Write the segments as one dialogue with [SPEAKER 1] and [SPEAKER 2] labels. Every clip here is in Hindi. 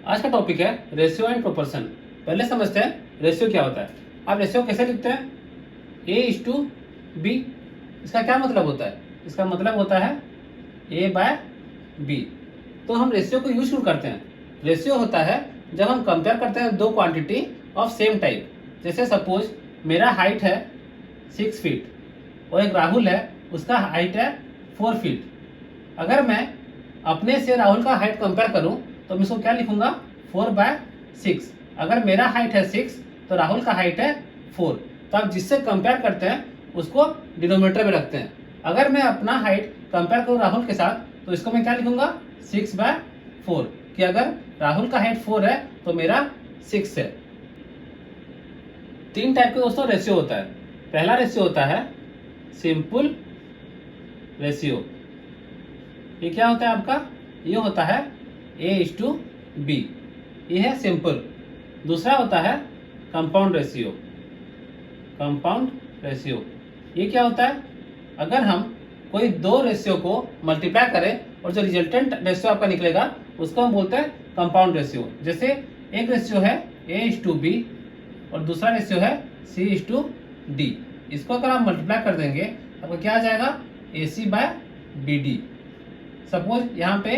[SPEAKER 1] आज का टॉपिक है रेशियो एंड प्रोपोर्शन। पहले समझते हैं रेशियो क्या होता है। आप रेशियो कैसे लिखते हैं? A/B। इसका क्या मतलब होता है? इसका मतलब होता है A/B। तो हम रेशियो को यूज क्यों करते हैं? रेशियो होता है जब हम कंपेयर करते हैं दो क्वांटिटी ऑफ सेम टाइप। जैसे सपोज मेरा हाइट है 6 फीट और एक राहुल है, उसका हाइट है 4 फीट। अगर मैं अपने से राहुल का हाइट कंपेयर करूं तो मैं इसको क्या लिखूंगा? 4/6। अगर मेरा हाइट है 6 तो राहुल का हाइट है 4। तो आप जिससे कंपेयर करते हैं उसको डिनोमिनेटर में रखते हैं। अगर मैं अपना हाइट कंपेयर करूं राहुल के साथ तो इसको मैं क्या लिखूंगा? 6/4। कि अगर राहुल का हाइट 4 है तो मेरा 6 है। तीन टाइप के दोस्तों रेशियो होता है। पहला रेशियो होता है सिंपल रेशियो। ये क्या होता है आपका? ये होता है A/B। ये है सिंपल। दूसरा होता है कंपाउंड रेशियो। कंपाउंड रेशियो ये क्या होता है? अगर हम कोई दो रेशियो को मल्टीप्लाई करें और जो रिजल्टेंट रेशियो आपका निकलेगा उसको हम बोलते हैं कंपाउंड रेशियो। जैसे एक रेशियो है A/B और दूसरा रेशियो है C/D। इसको अगर आप मल्टीप्लाई कर देंगे आपको क्या आ जाएगा? AC/BD। सपोज यहाँ पे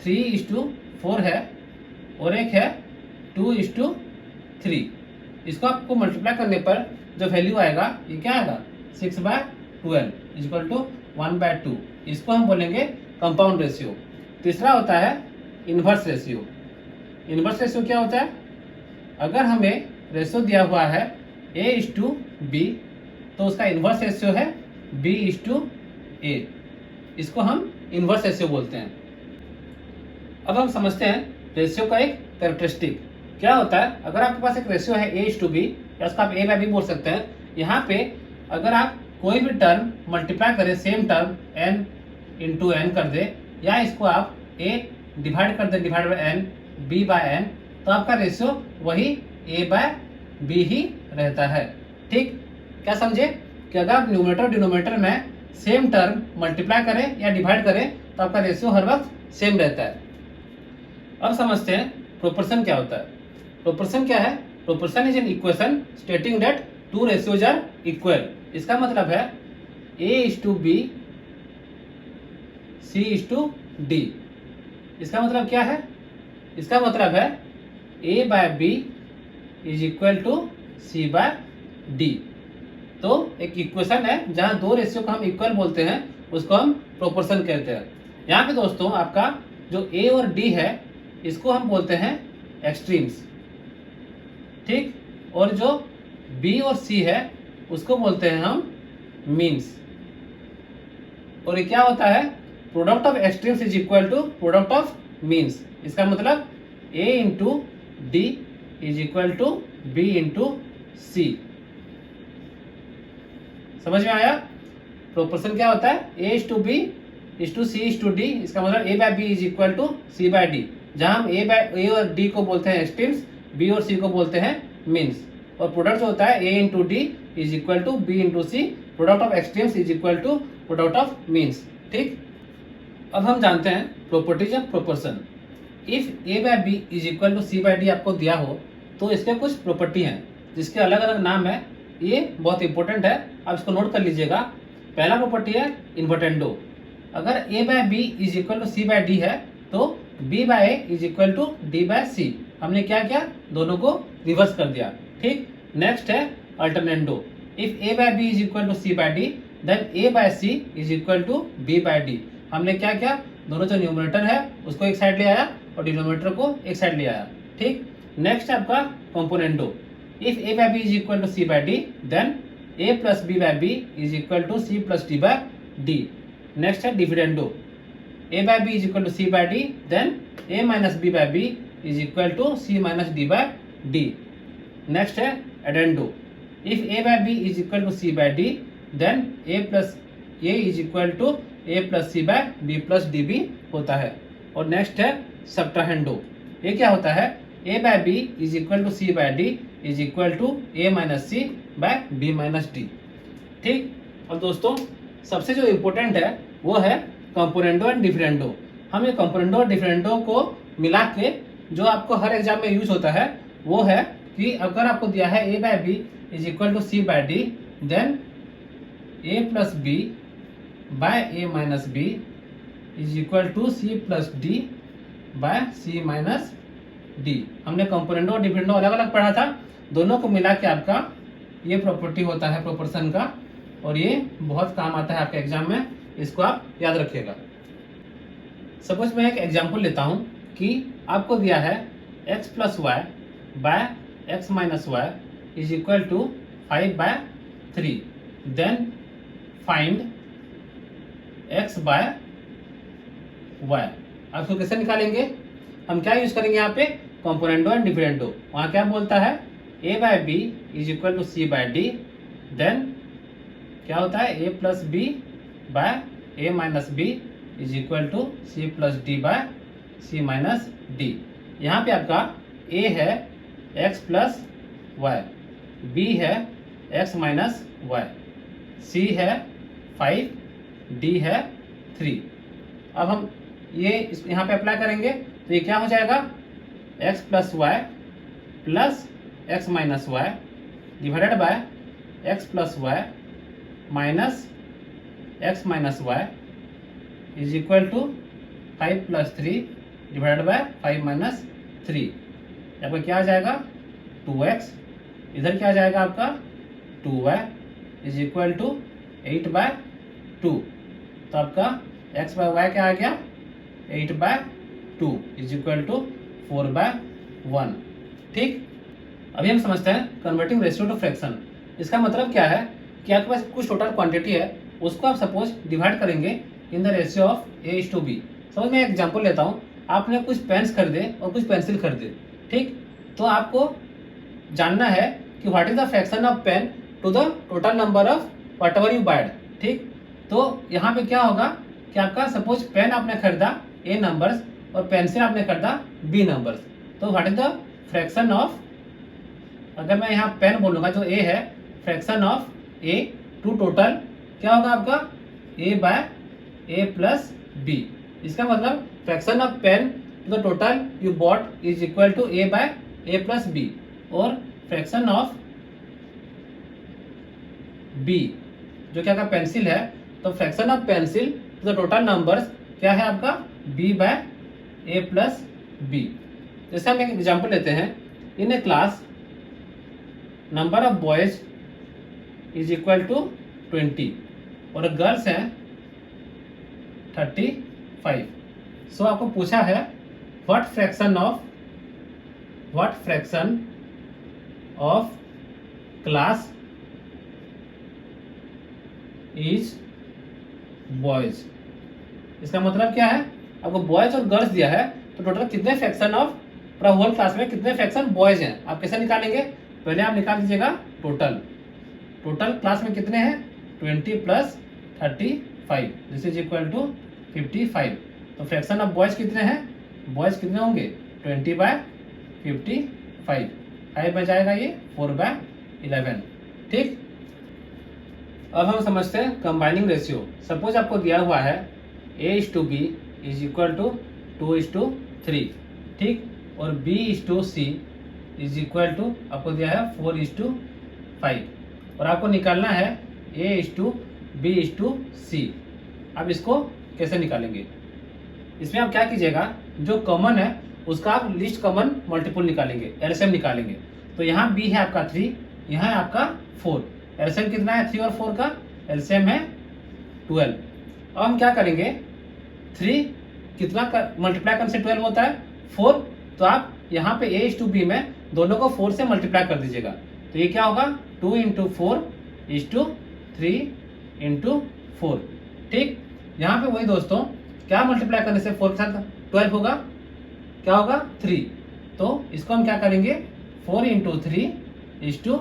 [SPEAKER 1] 3/4 है और एक है 2/3। इसको आपको मल्टीप्लाई करने पर जो वैल्यू आएगा ये क्या आएगा? 6/12 इक्वल टू 1/2। इसको हम बोलेंगे कंपाउंड रेशियो। तीसरा होता है इनवर्स रेशियो। इनवर्स रेशियो क्या होता है? अगर हमें रेशियो दिया हुआ है A/B तो उसका इनवर्स रेशियो है B/A। इसको हम इनवर्स रेशियो बोलते हैं। अब हम समझते हैं रेशियो का एक कैरेक्टरिस्टिक क्या होता है। अगर आपके पास एक रेशियो है A/B या उसका आप A/B बोल सकते हैं। यहाँ पे अगर आप कोई भी टर्म मल्टीप्लाई करें, same term n into n कर दे या इसको आप A डिवाइड कर they divide by n B/n तो आपका रेशियो वही A/B ही रहता है। ठीक, क्या समझे कि अगर आप न्यूमरेटर डिनोमिनेटर में सेम टर्म मल्टीप्लाई करें या डिवाइड करें तो आपका रेशियो हर वक्त सेम रहता है। अब समझते हैं प्रोपोर्शन क्या होता है। प्रोपोर्शन क्या है? Proportion is an equation stating that two ratios are equal. इसका मतलब है A/B C/D। इसका मतलब क्या है? इसका मतलब है A/B is equal to C/D। तो एक इक्वेशन है जहां दो रेशियो को हम इक्वल बोलते हैं उसको हम प्रोपोर्शन कहते हैं। यहाँ पे दोस्तों आपका जो A और D है इसको हम बोलते हैं एक्सट्रीम्स। ठीक, और जो B और C है उसको बोलते हैं हम मीन्स। और ये क्या होता है? Product of extremes is equal to product of means. इसका मतलब A into D is equal to B into C। समझ में आया? प्रोपोर्शन क्या होता है? A/B is to C/D। इसका मतलब A/B is equal to C/D। जहां हम A और D को बोलते हैं एक्सट्रीम्स, B और C को बोलते हैं मीन्स। और प्रोडक्ट जो होता है A into D is equal to B into C। Product of extremes is equal to product of means. ठीक, अब हम जानते हैं properties of proportion. If A/B is equal to C/D आपको दिया हो तो इसके कुछ प्रॉपर्टी हैं जिसके अलग अलग नाम है। ये बहुत इंपॉर्टेंट है, आप इसको नोट कर लीजिएगा। पहला प्रॉपर्टी है इन्वर्टेंडो। अगर A/B is equal to C/D है तो B/A is equal to D/C। हमने क्या किया? दोनों को रिवर्स कर दिया। ठीक, नेक्स्ट है alternendo. If A/B is equal to C/D then A/C is equal to B/D। हमने क्या किया? दोनों जो न्यूमरेटर है उसको एक साइड ले आया और डिनोमिनेटर को एक साइड ले आया। ठीक, नेक्स्ट है आपका componendo. If A/B is equal to C/D, then A plus B/B is equal to C plus D/D. Next है dividendo. A/B is equal to C/D, then A minus B/B is equal to C minus D/D. Next है addendo. If A/B is equal to C/D, then A plus A is equal to A plus C/B plus DB होता है। और नेक्स्ट है subtrahendo. ये क्या होता है? A/B is equal to C/D is equal to A minus C by B minus D। ठीक, और दोस्तों सबसे जो इम्पोर्टेंट है वो है कंपोनेंडो एंड डिफरेंडो। हम ये कंपोनेंडो और डिफरेंडो को मिला के जो आपको हर एग्जाम में यूज होता है वो है कि अगर आपको दिया है a by B is equal to C by D, then a plus B by A minus B is equal to C plus D by C minus D. हमने कंपोनेंटो और डिफरेंटो अलग अलग पढ़ा था, दोनों को मिला के आपका ये प्रॉपर्टी होता है प्रोपोर्शन का, और ये बहुत काम आता है आपके एग्जाम में, इसको आप याद रखिएगा। सपोज मैं एक एग्जांपल लेता हूं कि आपको दिया है x plus Y by X minus Y is equal to 5 by 3, then find x by y। आप इसको कैसे निकालेंगे? हम क्या यूज करेंगे यहाँ पे? Componendo and dividendo. वहाँ क्या बोलता है? a by B is equal to C by D, then क्या होता है? a plus B by A minus B is equal to C plus D by C minus D. यहाँ पे आपका a है x प्लस वाई, b है x माइनस वाई, c है 5, d है 3। अब हम ये यहाँ पे अप्लाई करेंगे तो ये क्या हो जाएगा? x plus Y plus X minus Y divided by X plus Y minus X minus Y is equal to 5 plus 3 divided by 5 minus 3। आपका क्या आ जाएगा? 2x। इधर क्या आ जाएगा आपका? 2y is equal to 8 by 2। तो आपका x बाय वाई क्या आ गया? 8 by 2 is equal to 4 by 1। ठीक, अभी हम समझते हैं कन्वर्टिंग रेशियो टू फ्रैक्शन। इसका मतलब क्या है कि आपके पास कुछ टोटल क्वांटिटी है, उसको आप सपोज डिवाइड करेंगे in the ratio of a:b। समझ मैं एक एग्जांपल लेता हूँ, आपने कुछ पेन्स खरीदे और कुछ पेंसिल खरीदे, ठीक, तो आपको जानना है कि what is the fraction of pen to the total number of whatever you buyed. ठीक, तो यहाँ पे क्या होगा कि आपका सपोज पेन आपने खरीदा a नंबर्स और पेंसिल आपने खरीदा b नंबर्स, तो what is the fraction of, अगर मैं यहाँ पेन बोलूँगा जो a है, fraction of a to total क्या होगा आपका? a by a plus b। इसका मतलब fraction of pen to the total you bought is equal to a by a plus b, और फ्रैक्शन ऑफ b जो क्या का पेंसिल है, तो fraction of pencil to the total numbers क्या है आपका? b by a plus b। जैसे हम एक एग्जांपल लेते हैं, in a class number of boys is equal to 20 और गर्ल्स हैं 35। सो आपको पूछा है what fraction of class is boys. इसका मतलब क्या है? आपको बॉयज और गर्ल्स दिया है, तो टोटल कितने फ्रैक्शन ऑफ पूरा होल क्लास में कितने फ्रैक्शन बॉयज हैं, आप कैसे निकालेंगे? पहले आप निकाल दीजिएगा टोटल क्लास में कितने हैं? 20 plus 35 this is equal to 55। तो फ्रैक्शन ऑफ बॉयज कितने हैं? बॉयज कितने होंगे? 20 बाय 55, 5 में जाएगा ये 4 बाय 11। ठीक, अब हम समझते हैं कंबाइनिंग रेशियो। सपोज आपको दिया हुआ है a:b इज इक्वल टू 2:3, ठीक, और b:c इज इक्वल टू आपको दिया है 4:5, और आपको निकालना है a:b:c। अब इसको कैसे निकालेंगे? इसमें आप क्या कीजिएगा, जो कॉमन है उसका आप लीस्ट कॉमन मल्टीपल निकालेंगे, एलसीएम निकालेंगे। तो यहाँ b है आपका 3, यहाँ है आपका 4, एलसीएम कितना है? 3 और 4 का एलसीएम है 12। अब हम क्या करेंगे, 3 कितना मल्टीप्लाई करने से 12 होता है? 4। तो आप यहाँ पे a:b में दोनों को 4 से मल्टीप्लाई कर दीजिएगा, तो ये क्या होगा? 2 × 4 = 3 × 4। ठीक, यहाँ पे वही दोस्तों, क्या मल्टीप्लाई करने से 4 के साथ 12 होगा? क्या होगा? 3। तो इसको हम क्या करेंगे? 4 × 3 =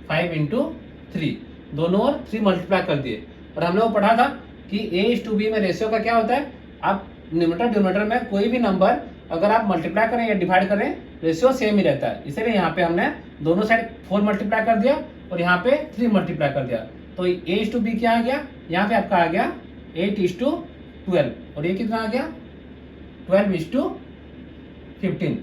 [SPEAKER 1] 5 × 3, दोनों और 3 मल्टीप्लाई कर दिए। और हमने वो पढ़ा था कि a:b में रेशियो का क्या होता है, आप न्यूमरेटर डिनोमिनेटर में कोई भी नंबर अगर आप मल्टीप्लाई करें या डिवाइड करें, रेशियो सेम ही रहता है। इसीलिए यहाँ पे हमने दोनों साइड 4 मल्टीप्लाई कर दिया और यहाँ पे 3 मल्टीप्लाई कर दिया। तो a:b क्या आ गया? यहाँ पे आपका आ गया 8:12, और ये कितना आ गया? 12:15।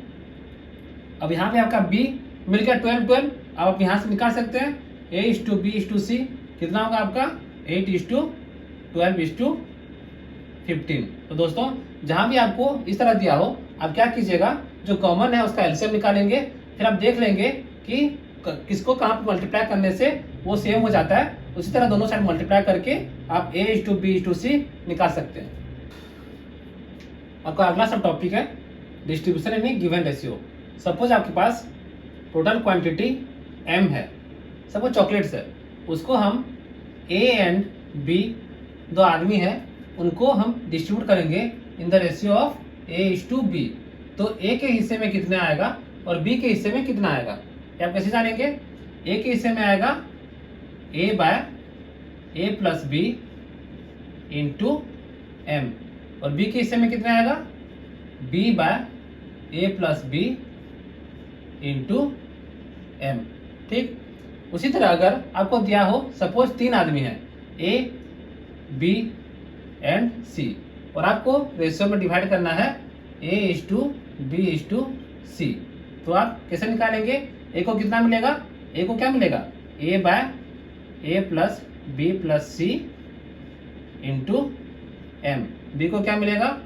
[SPEAKER 1] अब यहाँ पे आपका बी मिल गया 12-12, अब आप यहाँ से निकाल सकते हैं A:B:C, कितना होगा आपका 8:12:15। तो दोस्तों जहाँ भी आपको इस तरह दिया हो, आप क्या कीजिएगा, जो कॉमन है उसका एलसीएम निकालेंगे, फिर आप देख लेंगे कि किसको कहाँ पे मल्टीप्लाई करने से वो सेम हो जाता है, उसी तरह दोनों साइड मल्टीप्लाई करके आप A:B:C निकाल सकते हैं। आपका अगला सब टॉपिक है distribution in A given ratio. Suppose आपके पास टोटल क्वांटिटी m है, सपोज चॉकलेट्स है, उसको हम A एंड B, दो आदमी है, उनको हम डिस्ट्रीब्यूट करेंगे in the ratio of A:B। तो A के हिस्से में कितना आएगा और B के हिस्से में कितना आएगा, ये आप कैसे जानेंगे? A के हिस्से में आएगा A/A+B इंटू M, और B के हिस्से में कितना आएगा B/A+B इंटू M। ठीक, उसी तरह अगर आपको दिया हो, सपोज 3 आदमी हैं A, B एंड C, और आपको रेशियो में डिवाइड करना है A:B:C, तो आप कैसे निकालेंगे? A को कितना मिलेगा? A को क्या मिलेगा? A/A+B+C into M। B को क्या मिलेगा?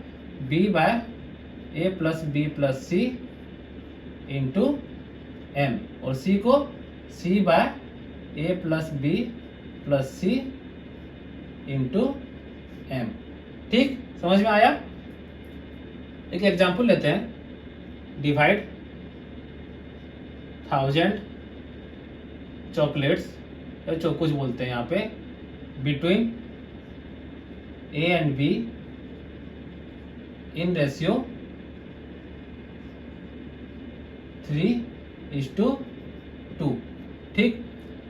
[SPEAKER 1] B/A+B+C इंटू M, और C को C/A+B+C इंटू M। ठीक, समझ में आया? एक एग्जाम्पल लेते हैं, डिवाइड 1000 चॉकलेट्स या चोकोज बोलते हैं यहाँ पे, between A and B in ratio 3:2। ठीक,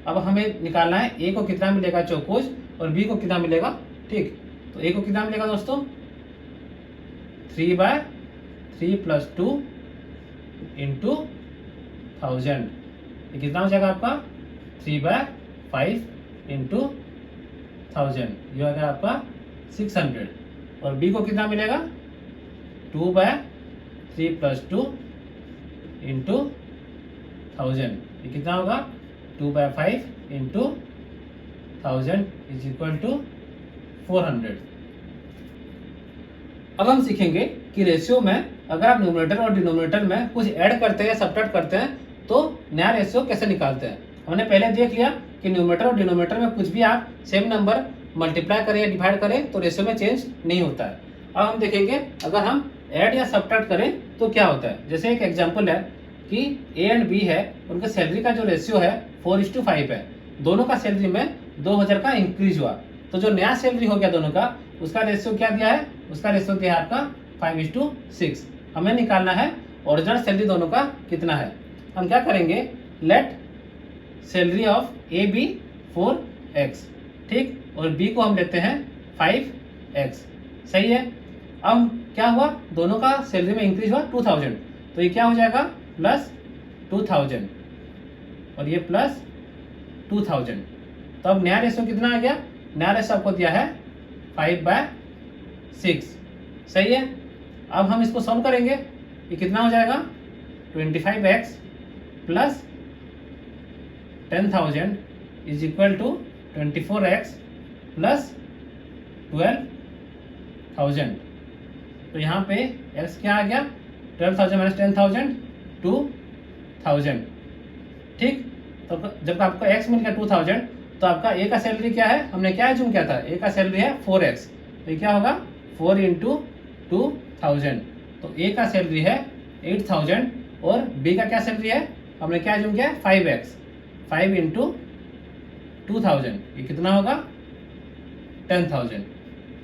[SPEAKER 1] अब हमें निकालना है A को कितना मिलेगा चोकोज और B को कितना मिलेगा। ठीक, तो A को कितना मिलेगा दोस्तों 3/3+2 इंटू 1000, ये कितना हो जाएगा आपका 3/5 इंटू 1000, ये हो गया आपका 600। और B को कितना मिलेगा 2/3+2 इंटू 1000, ये कितना होगा 2/5 इंटू 1000 इज इक्वल टू 400। अब हम सीखेंगे कि रेशियो में अगर आप न्यूमरेटर और डिनोमिनेटर में कुछ ऐड करते हैं या सब्ट्रैक्ट करते हैं तो नया रेशियो कैसे निकालते हैं। हमने पहले देख लिया कि न्यूमरेटर और डिनोमिनेटर में कुछ भी आप सेम नंबर मल्टीप्लाई करें या डिवाइड करें तो रेशियो में चेंज नहीं होता है। अब हम देखेंगे अगर हम ऐड या सब्ट्रैक्ट करें तो क्या होता है। जैसे एक एग्जांपल है कि A एंड B है, उनके सैलरी का जो रेशियो है 4:5 है, दोनों का सैलरी में 2000 का इंक्रीज हुआ, तो जो नया सैलरी हो गया दोनों का, उसका रेशियो क्या दिया है, उसका रेशियो दिया है आपका 5:6। हमें निकालना है ओरिजिनल सैलरी दोनों का कितना है। हम क्या करेंगे, let salary of A be 4x, ठीक, और B को हम लेते हैं 5x, सही है। अब क्या हुआ, दोनों का सैलरी में इंक्रीज हुआ 2000, तो ये क्या हो जाएगा प्लस 2000 और ये प्लस 2000, तो अब नया रेशियो कितना आ गया, नया रेशियो आपको दिया है 5/6, सही है। अब हम इसको सॉल्व करेंगे, ये कितना हो जाएगा 25x plus 10,000 is equal to 24x plus 12,000। तो यहाँ पे x क्या आ गया 12,000 माइनस 10,000 2,000, ठीक। तो जब आपको x मिल गया 2,000 तो आपका a का सैलरी क्या है, हमने क्या एज्यूम किया था, a का सैलरी है 4x, तो ये क्या होगा 4 इंटू 2,000, तो a का सैलरी है 8,000 और b का क्या सैलरी है, हमने क्या एज्यूम किया है 5x, 5 इंटू 2,000, ये कितना होगा 10,000,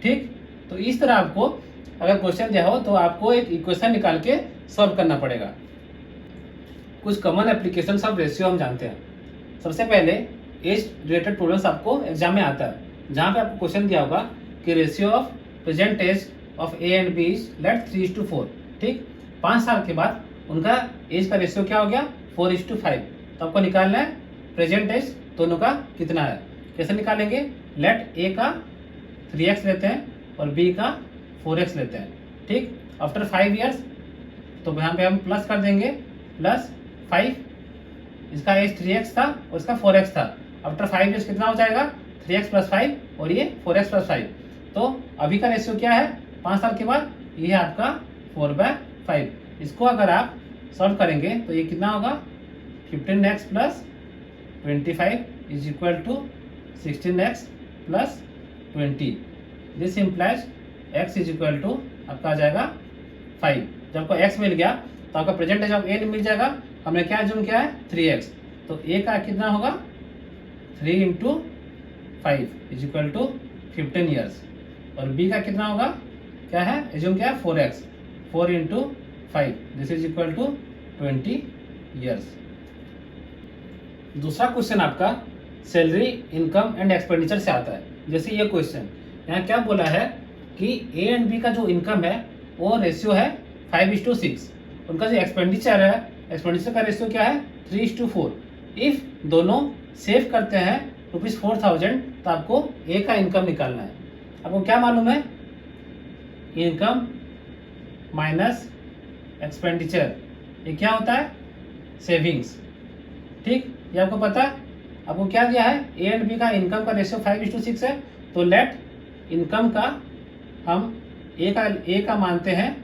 [SPEAKER 1] ठीक। तो इस तरह आपको अगर क्वेश्चन दिया हो तो आपको एक इक्वेशन निकाल के सॉल्व करना पड़ेगा। कुछ कॉमन एप्लीकेशन ऑफ रेशियो हम जानते हैं। सबसे पहले एज रिलेटेड प्रॉब्लम्स आपको एग्जाम में आता है, जहाँ पे आपको क्वेश्चन दिया होगा कि ratio of present age of A and B is let 3:4, ठीक। 5 साल के बाद उनका एज का रेशियो क्या हो गया 4:5, तो आपको निकालना है प्रेजेंट एज दोनों का कितना है। कैसे निकालेंगे, लेट ए का 3x लेते हैं और बी का 4x लेते हैं, ठीक। आफ्टर 5 ईयर्स तो यहाँ पे हम प्लस कर देंगे प्लस 5, इसका एज 3x था और इसका 4x था। आफ्टर 5 ईयर्स कितना हो जाएगा 3x प्लस 5 और ये 4x प्लस 5। तो अभी का रेशियो क्या है 5 साल के बाद, ये है आपका 4/5। इसको अगर आप सॉल्व करेंगे तो ये कितना होगा 15x plus 25 is equal to 16x plus 20। This implies x is equal to आपका आ जाएगा 5। जब आपको x मिल गया तो आपका प्रेजेंट एज ऑफ a मिल जाएगा। हमने क्या एज्यूम किया है 3x, तो a का कितना होगा 3 into 5 is equal to 15 years, और b का कितना होगा क्या है एज्यूम किया है 4x, 4 into 5 this is equal to 20 years. दूसरा क्वेश्चन आपका सैलरी इनकम एंड एक्सपेंडिचर से आता है। जैसे ये क्वेश्चन यहाँ क्या बोला है कि ए एंड बी का जो इनकम है वो रेशियो है 5:6, उनका जो एक्सपेंडिचर है एक्सपेंडिचर का रेशियो क्या है 3:4। इफ दोनों सेव करते हैं ₹4000 तो आपको ए का इनकम निकालना है। आपको क्या मालूम है इनकम माइनस एक्सपेंडिचर ये क्या होता है सेविंग्स, ठीक, ये आपको पता है। आपको क्या दिया है ए एंड बी का इनकम का रेशियो 5:6 है, तो लेट इनकम का हम ए का मानते हैं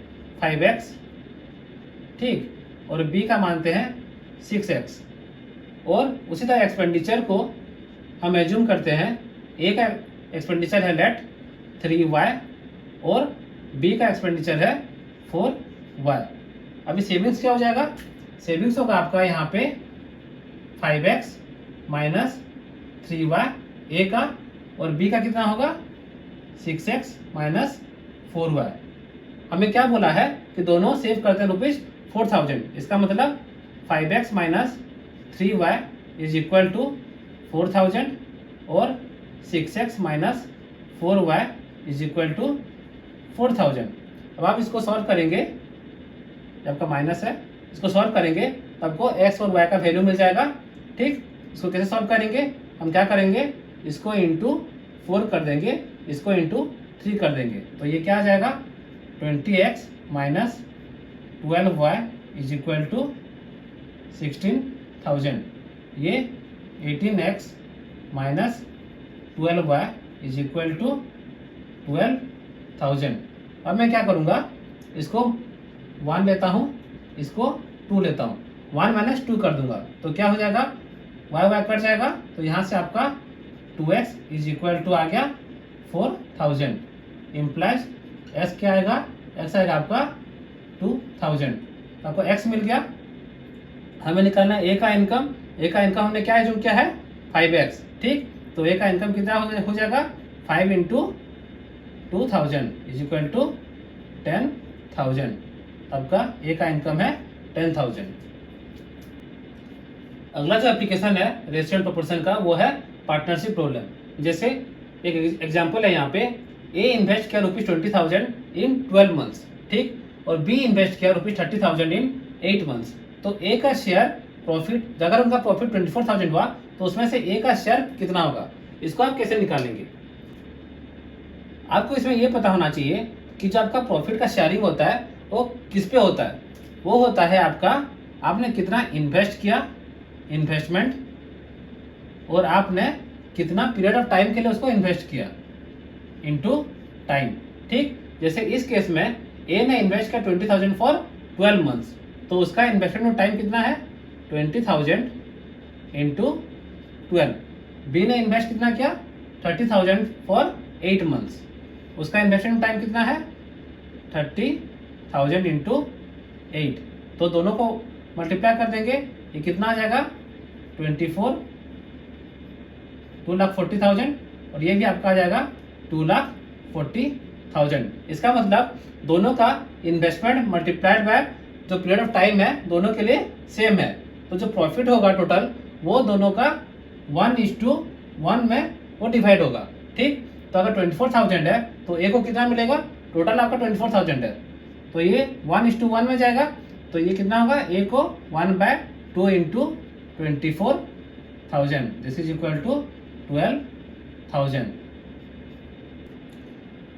[SPEAKER 1] 5x, ठीक, और बी का मानते हैं 6x, और उसी तरह एक्सपेंडिचर को हम एज्यूम करते हैं ए का एक्सपेंडिचर है लेट 3y और बी का एक्सपेंडिचर है 4y। अभी सेविंग्स क्या हो जाएगा, सेविंग्स होगा आपका यहाँ पे 5x माइनस 3y ए का, और बी का कितना होगा 6x माइनस 4y। हमें क्या बोला है कि दोनों सेव करते हैं ₹4000, इसका मतलब 5x minus 3y is equal to 4000 और 6x minus 4y is equal to 4000। अब आप इसको सॉल्व करेंगे, आपका माइनस है, इसको सॉल्व करेंगे तो आपको x और y का वैल्यू मिल जाएगा, ठीक। इसको कैसे सॉल्व करेंगे, हम क्या करेंगे इसको इंटू 4 कर देंगे, इसको इंटू 3 कर देंगे, तो ये क्या आ जाएगा 20x minus 12y is equal to 16000। ये 18x minus 12y is equal to 12000। अब मैं क्या करूँगा इसको 1 लेता हूँ, इसको 2 लेता हूँ, 1 माइनस 2 कर दूंगा, तो क्या हो जाएगा y कट जाएगा, तो यहाँ से आपका 2x इज इक्वल टू आ गया 4000। इम्प्लाइज x क्या आएगा, x आएगा आपका 2000। तो आपको x मिल गया। हमें निकालना है a का इनकम, a का इनकम हमने क्या एज्यूम किया है 5x, ठीक, तो a का इनकम कितना हो जाएगा 5 इंटू 2000 इज इक्वल टू 10000। आपका a का इनकम है 10000। अगला जो एप्लीकेशन है रेशियो एंड प्रोपोर्शन का वो है पार्टनरशिप प्रॉब्लम। जैसे एक एग्जांपल है यहाँ पे ए इन्वेस्ट किया ₹20,000 इन 12 मंथ्स, ठीक, और बी इन्वेस्ट किया ₹30,000 इन 8 मंथ्स। तो ए का शेयर प्रॉफिट, अगर उनका प्रॉफिट 24,000 हुआ तो उसमें से ए का शेयर कितना होगा, इसको आप कैसे निकालेंगे। आपको इसमें यह पता होना चाहिए कि जो आपका प्रॉफिट का शेयरिंग होता है वो किस पे होता है, वो होता है आपका आपने कितना इन्वेस्ट किया, इन्वेस्टमेंट, और आपने कितना पीरियड ऑफ टाइम के लिए उसको इन्वेस्ट किया इनटू टाइम, ठीक। जैसे इस केस में ए ने इन्वेस्ट किया 20,000 फॉर 12 मंथ्स, तो उसका इन्वेस्टमेंट टाइम कितना है 20,000 इंटू 12। बी ने इन्वेस्ट कितना किया 30,000 फॉर 8 मंथ्स, उसका इन्वेस्टमेंट टाइम कितना है 30,000 इंटू 8। तो दोनों को मल्टीप्लाई कर देंगे, ये कितना आ जाएगा 2,40,000, और ये भी आपका आ जाएगा 2,40,000। इसका मतलब दोनों का इन्वेस्टमेंट मल्टीप्लाइड बाय जो पीरियड ऑफ टाइम है दोनों के लिए सेम है, तो जो प्रॉफिट होगा टोटल वो दोनों का 1:1 में वो डिवाइड होगा, ठीक। तो अगर 24,000 है तो ए को कितना मिलेगा, टोटल आपका 24,000 है, तो ये 1:1 में जाएगा, तो ये कितना होगा ए को 1/2 into 24,000 this is equal to 12,000।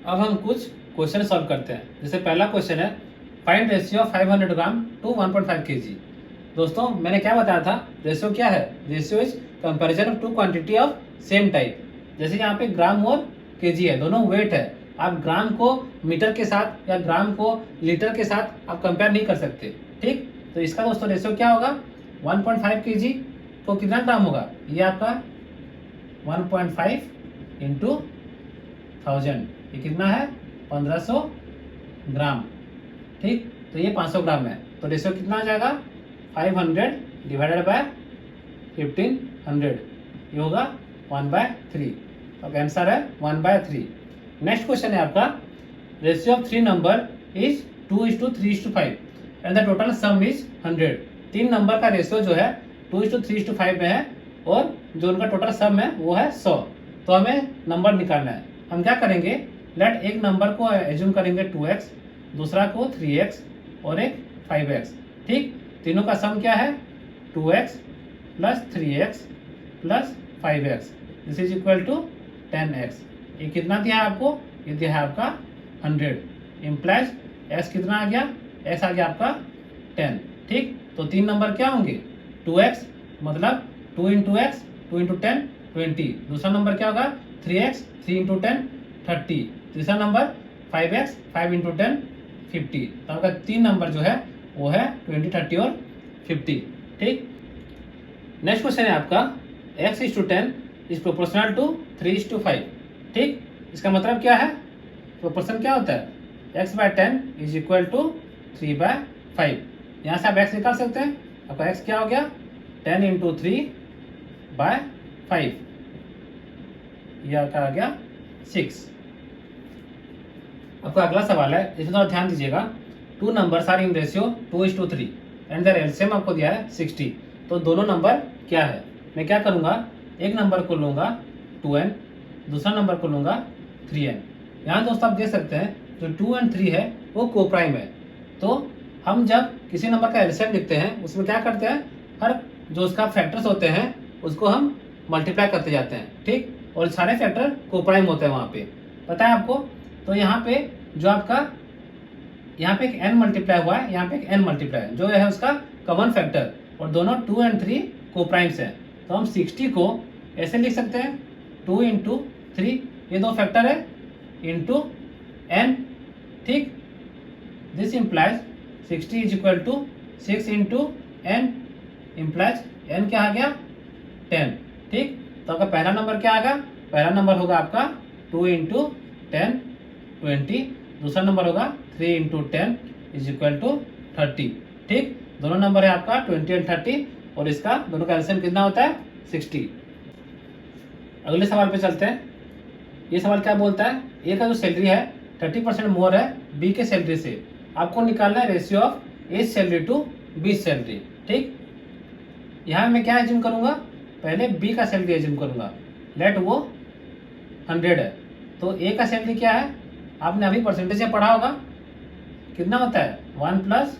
[SPEAKER 1] अब हम कुछ क्वेश्चन सॉल्व करते हैं। जैसे पहला क्वेश्चन है find ratio of 500 gram to 1.5 kg। दोस्तों मैंने क्या बताया था, रेशियो क्या है, ratio is comparison of two quantity of same type. जैसे यहाँ पे ग्राम और केजी है, दोनों वेट है, आप ग्राम को मीटर के साथ या ग्राम को लीटर के साथ आप कंपेयर नहीं कर सकते, ठीक। तो इसका दोस्तों रेशियो क्या होगा, 1.5 केजी तो कितना ग्राम होगा, ये आपका 1.5 इंटू 1000, ये कितना है 1500 ग्राम, ठीक। तो ये 500 ग्राम है, तो रेशियो कितना आ जाएगा 500 डिवाइडेड बाय 1500, ये होगा 1/3। अब आंसर है 1/3। नेक्स्ट क्वेश्चन है आपका, ratio of 3 number is 2:3:5 and the total sum is 100। 3 number का रेशियो जो है 2:3:5 में है और जो उनका टोटल सम है वो है 100। तो हमें नंबर निकालना है। हम क्या करेंगे, लेट एक नंबर को एज्यूम करेंगे 2x, दूसरा को 3x और एक 5x, ठीक। तीनों का सम क्या है 2x plus 3x plus 5x, this is equal to 10x। ये कितना दिया है आपको, ये दिया है आपका 100, इम्प्लाइज x कितना आ गया, x आ गया आपका 10, ठीक। तो 3 नंबर क्या होंगे 2x मतलब 2 इंटू एक्स 2 इंटू 10 20, दूसरा नंबर क्या होगा 3x 3 इंटू 10 30, तीसरा नंबर 5x 5 इंटू 10 50। तो आपका 3 नंबर जो है वो है 20 30 और 50, ठीक। नेक्स्ट क्वेश्चन है आपका x:10 इज प्रोपोर्शनल टू 3:5, ठीक। इसका मतलब क्या है, प्रोपोर्शन क्या होता है x/10 इज इक्वल टू 3/5। यहाँ से आप x निकाल सकते हैं, आपका x क्या हो गया 10 इंटू 3/5, यह आपका आ गया 6। आपका अगला सवाल है, इसमें थोड़ा ध्यान दीजिएगा। 2 numbers are in ratio 2:3 and their LCM आपको दिया है 60। तो दोनों नंबर क्या है, मैं क्या करूँगा, एक नंबर को लूँगा 2n, दूसरा नंबर को लूँगा 3n। यहाँ दोस्तों आप देख सकते हैं जो 2 और 3 है वो कोप्राइम है। तो हम जब किसी नंबर का एलसीएम लिखते हैं उसमें क्या करते हैं, हर जो उसका फैक्टर्स होते हैं उसको हम मल्टीप्लाई करते जाते हैं, ठीक। और सारे फैक्टर कोप्राइम होते हैं वहाँ पे, पता है आपको। तो यहाँ पे जो आपका यहाँ पे एक n मल्टीप्लाई हुआ है, यहाँ पे एक n मल्टीप्लाई जो है उसका कॉमन फैक्टर, और दोनों 2 और 3 कोप्राइम्स हैं। तो हम 60 को ऐसे लिख सकते हैं 2 इंटू 3, ये दो फैक्टर है, इंटू n, ठीक। This implies 60 is equal to 6 into n, implies n क्या आ गया 10, ठीक। तो आपका पहला नंबर क्या आएगा, पहला नंबर होगा आपका 2 इंटू 10 20, दूसरा नंबर होगा 3 इंटू 10 इज इक्वल टू 30, ठीक। दोनों नंबर है आपका 20 और 30, और इसका दोनों का एलसीएम कितना होता है 60। अगले सवाल पे चलते हैं। ये सवाल क्या बोलता है, ए का जो सैलरी है 30% मोर है बी के सैलरी से, आपको निकालना है ratio of A salary to B salary, ठीक। यहाँ मैं क्या एज्यूम करूँगा, पहले बी का सैलरी एज्यूम करूँगा, लेट वो 100 है। तो ए का सैलरी क्या है, आपने अभी परसेंटेज से पढ़ा होगा, कितना होता है 1 प्लस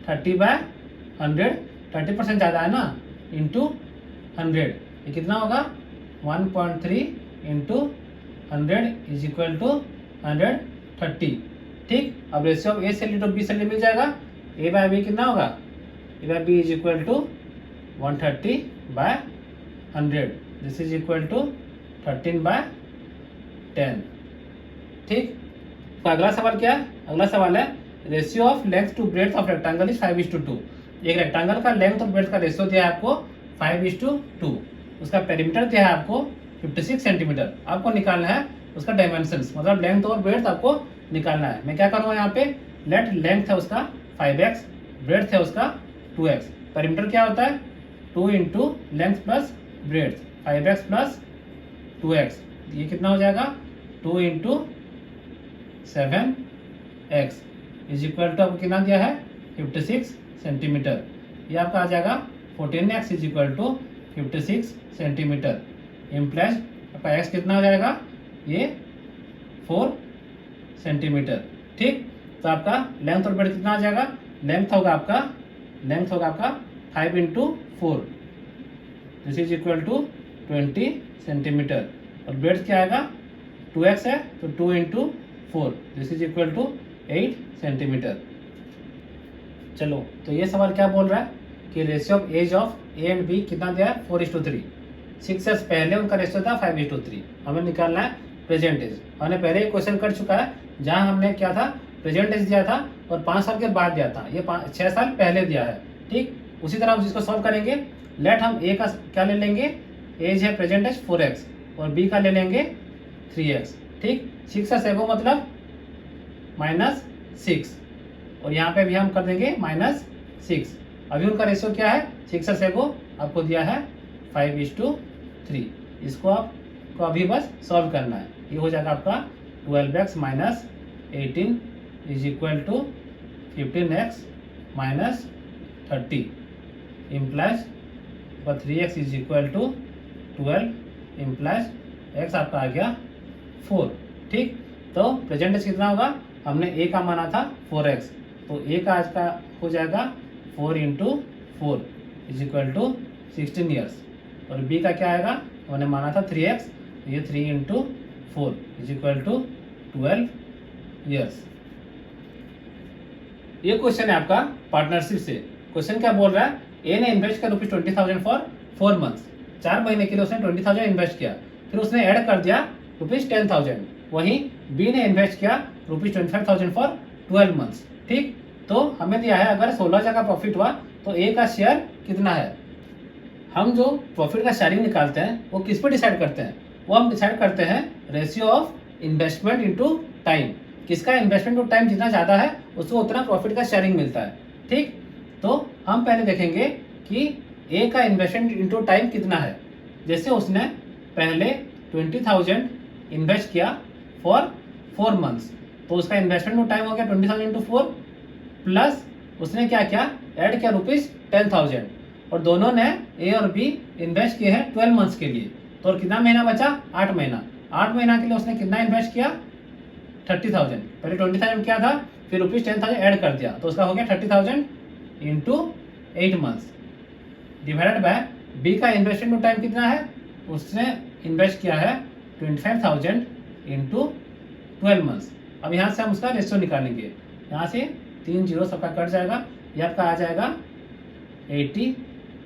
[SPEAKER 1] 30/100, 30% ज़्यादा है ना, इंटू 100, ये कितना होगा 1.3 इंटू 100 इज इक्वल टू 130, ठीक। अब ratio of A salary to B salary मिल जाएगा, a/b कितना होगा, a/b is equal to 130/100, this is equal to 13/10, ठीक। तो अगला सवाल क्या है, अगला सवाल है ratio of length to breadth of rectangle is 5:2। एक रेक्टेंगल का लेंथ और ब्रेड्थ का रेशियो दिया है आपको 5:2, उसका पेरीमीटर दिया है आपको 56 सेंटीमीटर, आपको निकालना है उसका डायमेंशंस, मतलब लेंथ और ब्रेड्थ आपको निकालना है। मैं क्या करूँगा यहाँ पे, लेट लेंथ है उसका 5x, ब्रेड्थ है उसका 2x, पेरीमीटर क्या होता है 2 into length plus breadth, 5x plus 2x, ये कितना हो जाएगा 2 into 7x is equal to आपको कितना दिया है 56 सेंटीमीटर, ये आपका आ जाएगा 14x is equal to 56 centimetre, implies आपका x कितना हो जाएगा, ये 4 सेंटीमीटर, ठीक। तो आपका लेंथ और ब्रेड्थ कितना आ जाएगा, लेंथ होगा आपका 5 into 4, this is equal to 20 centimetre, और ब्रेड्थ क्या आएगा 2x है तो 2 into 4, this is equal to 8 centimetre. चलो तो ये सवाल क्या बोल रहा है, कि ratio of age of A and B कितना दिया है 4:3। 6 ईयर्स पहले उनका रेशियो था 5:3। हमें निकालना है प्रेजेंट एज। हमने पहले ही क्वेश्चन कर चुका है जहां हमने क्या था प्रेजेंट एज दिया था और 5 साल के बाद दिया था, ये 6 साल पहले दिया है। ठीक, उसी तरह हम इसको सॉल्व करेंगे। लेट हम ए का क्या ले लेंगे, एज है प्रेजेंट एज 4x और बी का ले लेंगे 3x। ठीक, 6 एगो मतलब -6 और यहाँ पे भी हम कर देंगे -6। अभी उनका रेशियो क्या है 6 एगो आपको दिया है 5:3। इसको आपको अभी बस सॉल्व करना है। ये हो जाएगा आपका 12x - 18 = 15x - 30 implies 3x = 12 implies x आपका आ गया 4। ठीक, तो प्रेजेंट एज कितना होगा, हमने a का माना था 4x, तो a का आज का हो जाएगा 4 × 4 = 16 ईयर्स और b का क्या आएगा, हमने माना था 3x, ये 3 × 4 = 12 ईयर्स। ये क्वेश्चन है आपका पार्टनरशिप से। क्वेश्चन क्या बोल रहा है, ए ने इन्वेस्ट किया ₹20,000 फॉर 4 मंथ्स। 4 महीने के लिए उसने 20,000 इन्वेस्ट किया, फिर उसने ऐड कर दिया ₹10,000। वहीं बी ने इन्वेस्ट किया ₹25,000 फॉर 12 मंथ्स। ठीक, तो हमें दिया है अगर 16,000 का प्रॉफिट हुआ तो ए का शेयर कितना है। हम जो प्रॉफिट का शेयरिंग निकालते हैं वो किस पर डिसाइड करते हैं, वो हम डिसाइड करते हैं ratio of investment into time. किसका इन्वेस्टमेंट टू टाइम जितना ज़्यादा है उसको उतना प्रॉफिट का शेयरिंग मिलता है। ठीक, तो हम पहले देखेंगे कि ए का इन्वेस्टमेंट इनटू टाइम कितना है। जैसे उसने पहले 20,000 इन्वेस्ट किया फॉर 4 मंथ्स, तो उसका इन्वेस्टमेंट टू टाइम हो गया 20,000 × 4 प्लस उसने क्या किया, ऐड किया ₹10,000 और दोनों ने ए और बी इन्वेस्ट किए हैं 12 मंथ्स के लिए। तो कितना महीना बचा, 8 महीना। 8 महीना के लिए उसने कितना इन्वेस्ट किया, 30,000। पहले 20,000 क्या था, फिर ₹10,000 ऐड कर दिया, तो उसका हो गया 30,000 × 8 मंथ्स डिवाइडेड बाय बी का इन्वेस्टमेंट टू टाइम कितना है, उसने इन्वेस्ट किया है 25,000 × 12 मंथ्स। अब यहाँ से हम उसका रेशियो निकालेंगे। यहाँ से 3 जीरो सबका कट जाएगा, ये आपका आ जाएगा 80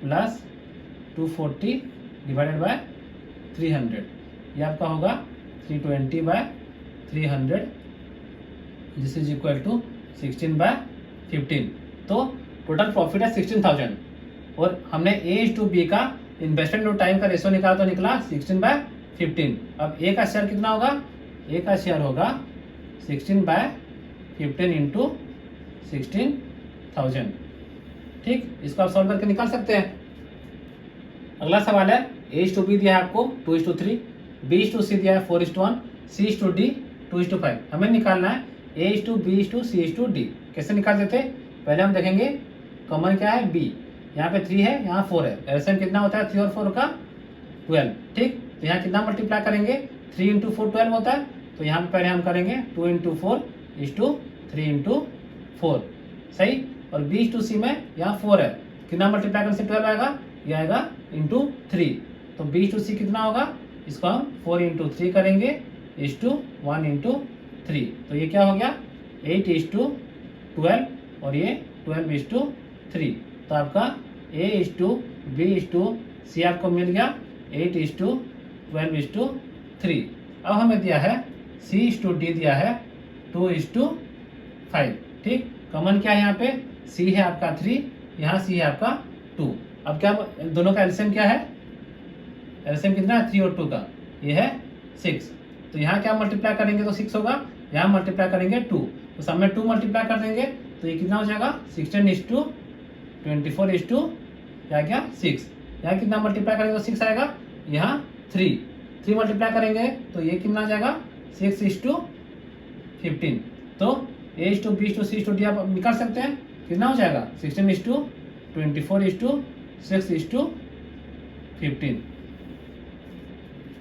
[SPEAKER 1] + 240 डिवाइडेड बाय 300। ये आपका होगा 320/300 दिस इज इक्वल टू 16/15। तो टोटल प्रॉफिट है 16,000 और हमने A/B का इन्वेस्टमेंट टू टाइम का रेशियो निकाला तो निकला 16/15। अब ए का शेयर कितना होगा, ए का शेयर होगा 16/15 × 16,000। ठीक, इसको आप सॉल्व करके निकाल सकते हैं। अगला सवाल है A/B दिया है आपको 2:3, B/C दिया है 4:1, C/D 2:5। हमें निकालना है A/B, C/D। कैसे निकाल देते, पहले हम देखेंगे कॉमन क्या है, B। यहाँ पे 3 है, यहाँ 4 है, एलसीएम कितना होता है 3 और 4 का 12। ठीक, तो यहाँ कितना मल्टीप्लाई करेंगे, 3 × 4 12 होता है, तो यहाँ पे पहले हम करेंगे 2 × 4 = 3 × 4। सही, और B/C में यहाँ 4 है, कितना मल्टीप्लाई करने से 12 आएगा, ये आएगा × 3। तो B/C कितना होगा, इसको हम 4 × 3 करेंगे = 1 × 3। तो ये क्या हो गया 8:12 और ये 12:3। तो आपका A/B/C आपको मिल गया 8:12:3। अब हमें दिया है C/D दिया है 2:5। ठीक, कॉमन क्या है यहाँ पे, C है आपका 3, यहाँ C है आपका 2। अब क्या दोनों का एलसीएम क्या है, एलसीएम कितना है 3 और 2 का, ये है 6। तो यहाँ क्या मल्टीप्लाई करेंगे तो 6 होगा, यहाँ मल्टीप्लाई करेंगे 2, तो सब में 2 मल्टीप्लाई कर देंगे तो ये कितना हो जाएगा 16:24 क्या गया 6। यहाँ कितना मल्टीप्लाई करेंगे तो 6 आएगा, यहाँ 3 मल्टीप्लाई करेंगे तो ये कितना आ जाएगा 6:15। तो A/B/C/D आप निकाल सकते हैं, कितना हो जाएगा 16:24 6:15।